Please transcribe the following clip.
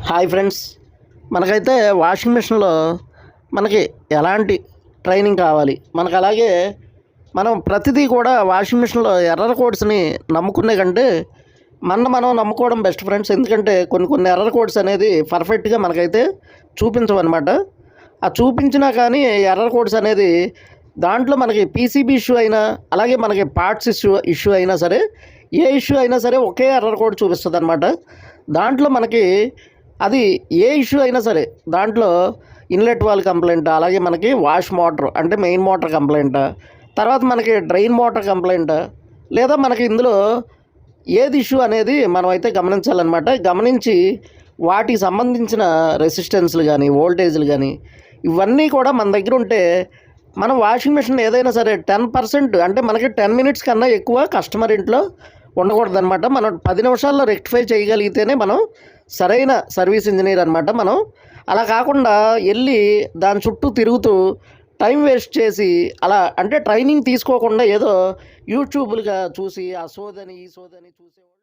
Hi friends, మనకైతే washing మిషన్లో మనకి ఎలాంటి ట్రైనింగ్ కావాలి, మనకు అలాగే మనం ప్రతిదీ కూడా వాషింగ్ మిషన్లో ఎర్రర్ కోడ్స్ని నమ్ముకునే కంటే మనం నమ్ముకోవడం బెస్ట్ ఫ్రెండ్స్. ఎందుకంటే కొన్ని ఎర్రర్ కోడ్స్ అనేది పర్ఫెక్ట్గా మనకైతే చూపించవన్నమాట. ఆ చూపించినా కానీ ఎర్రర్ కోడ్స్ అనేది దాంట్లో మనకి పీసీబీ ఇష్యూ అయినా అలాగే మనకి పార్ట్స్ ఇష్యూ అయినా సరే, ఏ ఇష్యూ అయినా సరే ఒకే ఎర్రర్ కోడ్ చూపిస్తుంది అనమాట. దాంట్లో మనకి అది ఏ ఇష్యూ అయినా సరే దాంట్లో ఇన్లెట్ వాల్ కంప్లైంట్, అలాగే మనకి వాష్ మోటార్ అంటే మెయిన్ మోటార్ కంప్లైంట్, తర్వాత మనకి డ్రైన్ మోటార్ కంప్లైంట్, లేదా మనకి ఇందులో ఏది ఇష్యూ అనేది మనం అయితే గమనించాలన్నమాట. గమనించి వాటికి సంబంధించిన రెసిస్టెన్స్లు కానీ వోల్టేజ్లు కానీ ఇవన్నీ కూడా మన దగ్గర ఉంటే మనం వాషింగ్ మిషన్ ఏదైనా సరే 10% అంటే మనకి 10 మినిట్స్ కన్నా ఎక్కువ కస్టమర్ ఇంట్లో ఉండకూడదనమాట. మనం 10 నిమిషాల్లో రెక్టిఫై చేయగలిగితేనే మనం సరైన సర్వీస్ ఇంజనీర్ అనమాట. మనం అలా కాకుండా వెళ్ళి దాని చుట్టూ తిరుగుతూ టైం వేస్ట్ చేసి అలా అంటే ట్రైనింగ్ తీసుకోకుండా ఏదో యూట్యూబ్లుగా చూసి ఆ సోదని ఈ సోదని చూసేవాళ్ళు.